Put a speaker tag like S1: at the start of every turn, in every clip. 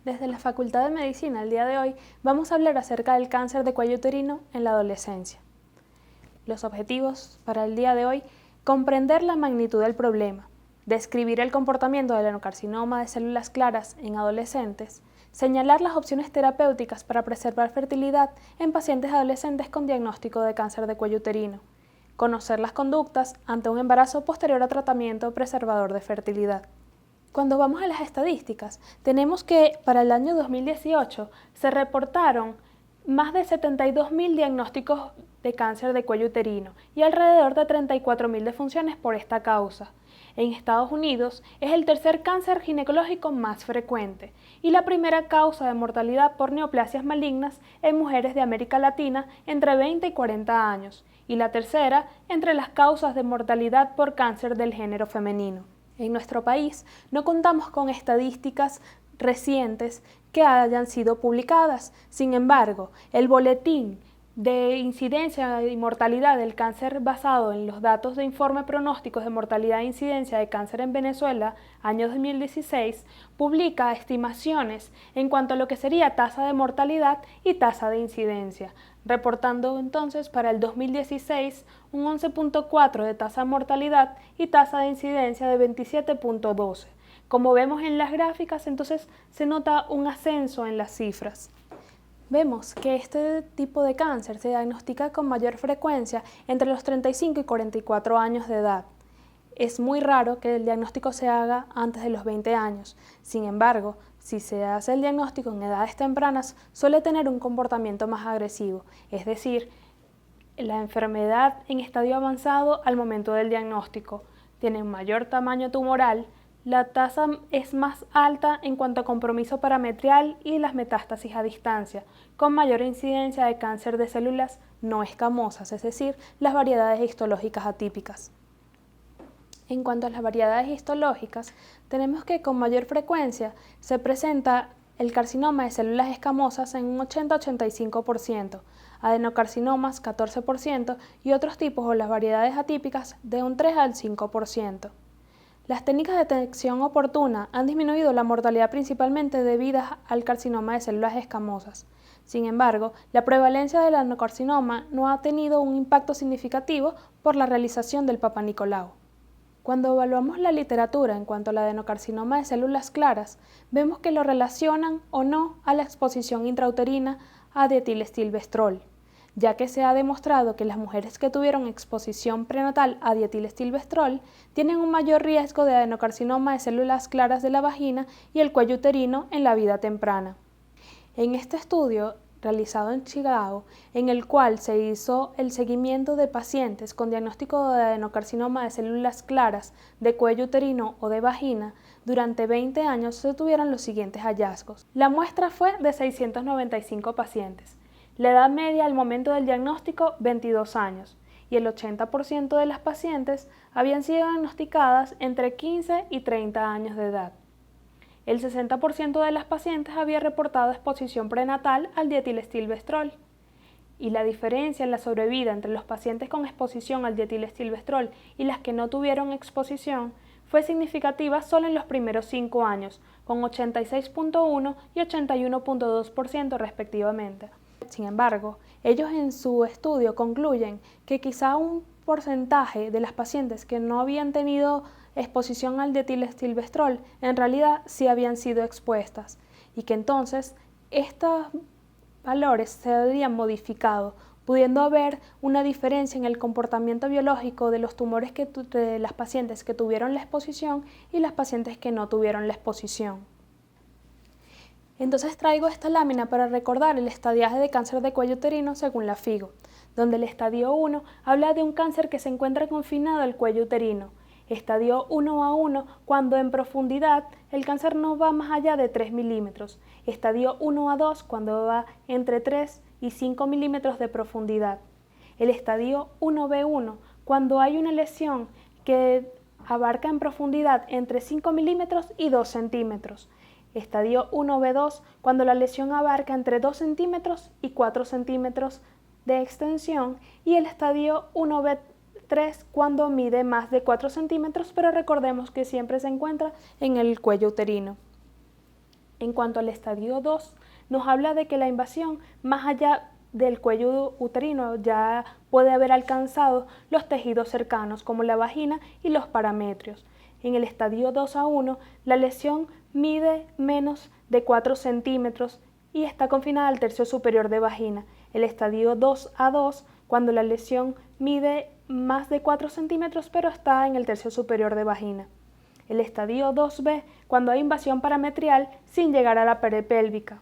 S1: Desde la Facultad de Medicina, el día de hoy, vamos a hablar acerca del cáncer de cuello uterino en la adolescencia. Los objetivos para el día de hoy: comprender la magnitud del problema, describir el comportamiento del adenocarcinoma de células claras en adolescentes, señalar las opciones terapéuticas para preservar fertilidad en pacientes adolescentes con diagnóstico de cáncer de cuello uterino, conocer las conductas ante un embarazo posterior a tratamiento preservador de fertilidad. Cuando vamos a las estadísticas, tenemos que para el año 2018 se reportaron más de 72.000 diagnósticos de cáncer de cuello uterino y alrededor de 34.000 defunciones por esta causa. En Estados Unidos es el tercer cáncer ginecológico más frecuente y la primera causa de mortalidad por neoplasias malignas en mujeres de América Latina entre 20 y 40 años y la tercera entre las causas de mortalidad por cáncer del género femenino. En nuestro país no contamos con estadísticas recientes que hayan sido publicadas. Sin embargo, el boletín de incidencia y mortalidad del cáncer basado en los datos de informe pronósticos de mortalidad e incidencia de cáncer en Venezuela, año 2016, publica estimaciones en cuanto a lo que sería tasa de mortalidad y tasa de incidencia, reportando entonces para el 2016 un 11.4 de tasa de mortalidad y tasa de incidencia de 27.12. Como vemos en las gráficas, entonces se nota un ascenso en las cifras. Vemos que este tipo de cáncer se diagnostica con mayor frecuencia entre los 35 y 44 años de edad. Es muy raro que el diagnóstico se haga antes de los 20 años. Sin embargo, si se hace el diagnóstico en edades tempranas, suele tener un comportamiento más agresivo, es decir, la enfermedad en estadio avanzado al momento del diagnóstico tiene un mayor tamaño tumoral, la tasa es más alta en cuanto a compromiso parametrial y las metástasis a distancia, con mayor incidencia de cáncer de células no escamosas, es decir, las variedades histológicas atípicas. En cuanto a las variedades histológicas, tenemos que con mayor frecuencia se presenta el carcinoma de células escamosas en un 80-85%, adenocarcinomas 14% y otros tipos o las variedades atípicas de un 3 al 5%. Las técnicas de detección oportuna han disminuido la mortalidad principalmente debidas al carcinoma de células escamosas. Sin embargo, la prevalencia del adenocarcinoma no ha tenido un impacto significativo por la realización del Papa Nicolau. Cuando evaluamos la literatura en cuanto al adenocarcinoma de células claras, vemos que lo relacionan o no a la exposición intrauterina a dietilestilbestrol, ya que se ha demostrado que las mujeres que tuvieron exposición prenatal a dietilestilbestrol tienen un mayor riesgo de adenocarcinoma de células claras de la vagina y el cuello uterino en la vida temprana. En este estudio, realizado en Chicago, en el cual se hizo el seguimiento de pacientes con diagnóstico de adenocarcinoma de células claras de cuello uterino o de vagina, durante 20 años se tuvieron los siguientes hallazgos. La muestra fue de 695 pacientes. La edad media al momento del diagnóstico, 22 años, y el 80% de las pacientes habían sido diagnosticadas entre 15 y 30 años de edad. El 60% de las pacientes había reportado exposición prenatal al dietilestilbestrol, y la diferencia en la sobrevida entre los pacientes con exposición al dietilestilbestrol y las que no tuvieron exposición fue significativa solo en los primeros 5 años, con 86.1 y 81.2% respectivamente. Sin embargo, ellos en su estudio concluyen que quizá un porcentaje de las pacientes que no habían tenido exposición al dietilestilbestrol en realidad sí habían sido expuestas y que entonces estos valores se habrían modificado, pudiendo haber una diferencia en el comportamiento biológico de los tumores de las pacientes que tuvieron la exposición y las pacientes que no tuvieron la exposición. Entonces traigo esta lámina para recordar el estadiaje de cáncer de cuello uterino según la FIGO, donde el estadio 1 habla de un cáncer que se encuentra confinado al cuello uterino. Estadio 1A1 cuando en profundidad el cáncer no va más allá de 3 milímetros. Estadio 1A2 cuando va entre 3 y 5 milímetros de profundidad. El estadio 1B1 cuando hay una lesión que abarca en profundidad entre 5 milímetros y 2 centímetros. Estadio 1B2 cuando la lesión abarca entre 2 centímetros y 4 centímetros de extensión, y el estadio 1B3 cuando mide más de 4 centímetros, pero recordemos que siempre se encuentra en el cuello uterino. En cuanto al estadio 2, nos habla de que la invasión más allá del cuello uterino ya puede haber alcanzado los tejidos cercanos como la vagina y los parametrios. En el estadio 2A1, la lesión mide menos de 4 centímetros y está confinada al tercio superior de vagina. El estadio 2A2, cuando la lesión mide más de 4 centímetros pero está en el tercio superior de vagina. El estadio 2B, cuando hay invasión parametrial sin llegar a la pared pélvica.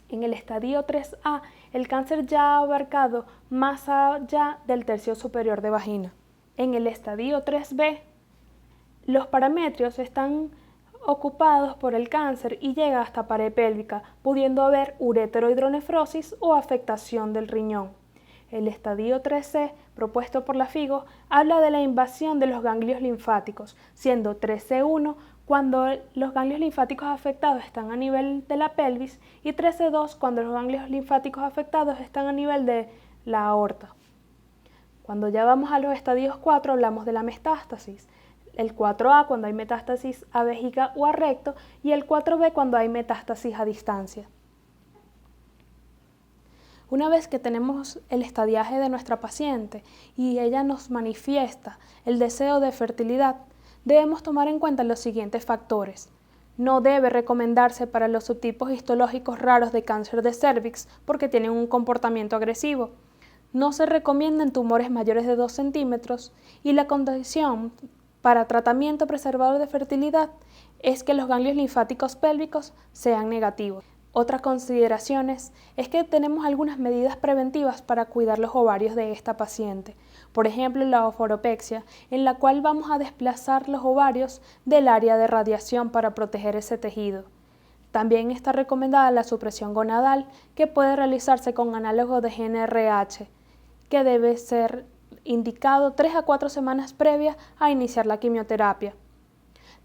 S1: En el estadio 3A, el cáncer ya ha abarcado más allá del tercio superior de vagina. En el estadio 3B, los parametrios están ocupados por el cáncer y llega hasta pared pélvica, pudiendo haber ureterohidronefrosis o afectación del riñón. El estadio 3C, propuesto por la FIGO, habla de la invasión de los ganglios linfáticos, siendo 3C1 cuando los ganglios linfáticos afectados están a nivel de la pelvis y 3C2 cuando los ganglios linfáticos afectados están a nivel de la aorta. Cuando ya vamos a los estadios 4 hablamos de la metástasis. El 4A cuando hay metástasis a vejiga o a recto y el 4B cuando hay metástasis a distancia. Una vez que tenemos el estadiaje de nuestra paciente y ella nos manifiesta el deseo de fertilidad, debemos tomar en cuenta los siguientes factores. No debe recomendarse para los subtipos histológicos raros de cáncer de cérvix porque tienen un comportamiento agresivo. No se recomiendan tumores mayores de 2 centímetros y la condición para tratamiento preservador de fertilidad es que los ganglios linfáticos pélvicos sean negativos. Otras consideraciones es que tenemos algunas medidas preventivas para cuidar los ovarios de esta paciente. Por ejemplo, la oforopexia, en la cual vamos a desplazar los ovarios del área de radiación para proteger ese tejido. También está recomendada la supresión gonadal, que puede realizarse con análogo de GnRH, que debe ser indicado 3 a 4 semanas previas a iniciar la quimioterapia.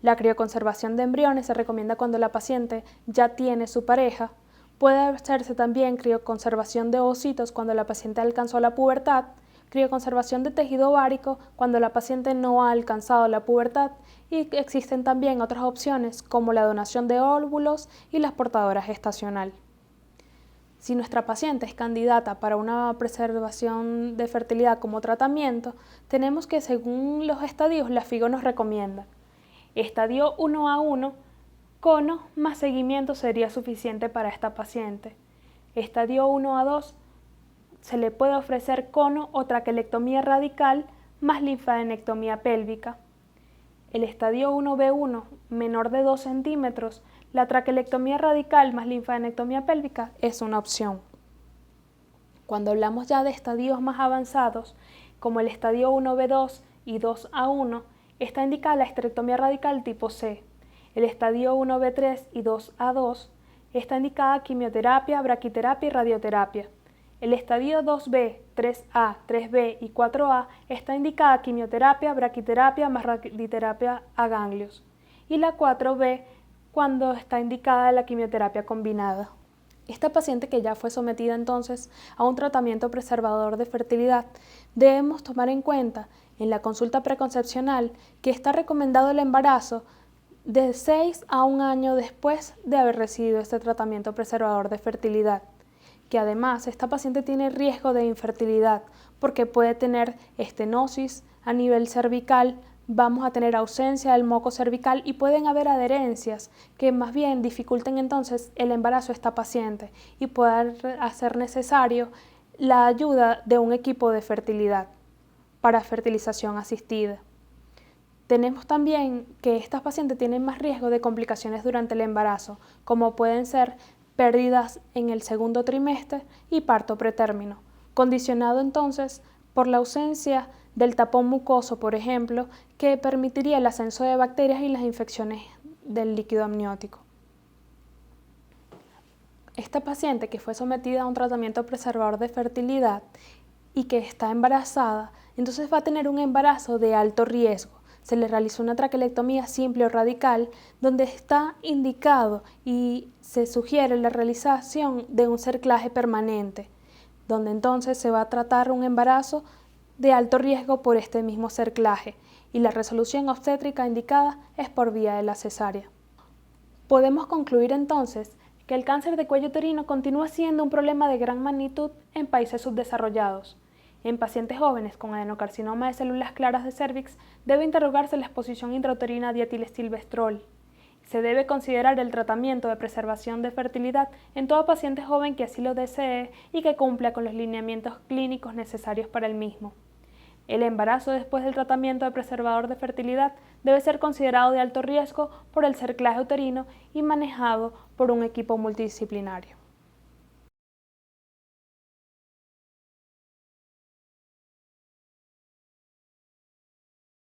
S1: La crioconservación de embriones se recomienda cuando la paciente ya tiene su pareja. Puede hacerse también crioconservación de ovocitos cuando la paciente alcanzó la pubertad, crioconservación de tejido ovárico cuando la paciente no ha alcanzado la pubertad y existen también otras opciones como la donación de óvulos y las portadoras gestacional. Si nuestra paciente es candidata para una preservación de fertilidad como tratamiento, tenemos que, según los estadios, la FIGO nos recomienda. Estadio 1A1, cono más seguimiento sería suficiente para esta paciente. Estadio 1A2, se le puede ofrecer cono o traquelectomía radical más linfadenectomía pélvica. El estadio 1B1, menor de 2 centímetros, la traquelectomía radical más linfadenectomía pélvica es una opción. Cuando hablamos ya de estadios más avanzados, como el estadio 1B2 y 2A1, está indicada la esterectomía radical tipo C. El estadio 1B3 y 2A2 está indicada quimioterapia, braquiterapia y radioterapia. El estadio 2B, 3A, 3B y 4A está indicada quimioterapia, braquiterapia más radioterapia a ganglios. Y la 4B cuando está indicada la quimioterapia combinada. Esta paciente que ya fue sometida entonces a un tratamiento preservador de fertilidad, debemos tomar en cuenta en la consulta preconcepcional que está recomendado el embarazo de 6 a 1 año después de haber recibido este tratamiento preservador de fertilidad, que además esta paciente tiene riesgo de infertilidad porque puede tener estenosis a nivel cervical, vamos a tener ausencia del moco cervical y pueden haber adherencias que más bien dificulten entonces el embarazo de esta paciente y pueda hacer necesario la ayuda de un equipo de fertilidad para fertilización asistida. Tenemos también que estas pacientes tienen más riesgo de complicaciones durante el embarazo, como pueden ser pérdidas en el segundo trimestre y parto pretérmino, condicionado entonces por la ausencia del tapón mucoso, por ejemplo, que permitiría el ascenso de bacterias y las infecciones del líquido amniótico. Esta paciente que fue sometida a un tratamiento preservador de fertilidad y que está embarazada, entonces va a tener un embarazo de alto riesgo. Se le realizó una traquelectomía simple o radical donde está indicado y se sugiere la realización de un cerclaje permanente, donde entonces se va a tratar un embarazo de alto riesgo por este mismo cerclaje y la resolución obstétrica indicada es por vía de la cesárea. Podemos concluir entonces que el cáncer de cuello uterino continúa siendo un problema de gran magnitud en países subdesarrollados. En pacientes jóvenes con adenocarcinoma de células claras de cérvix debe interrogarse la exposición intrauterina a dietilestilbestrol. Se debe considerar el tratamiento de preservación de fertilidad en todo paciente joven que así lo desee y que cumpla con los lineamientos clínicos necesarios para el mismo. El embarazo después del tratamiento de preservador de fertilidad debe ser considerado de alto riesgo por el cerclaje uterino y manejado por un equipo multidisciplinario.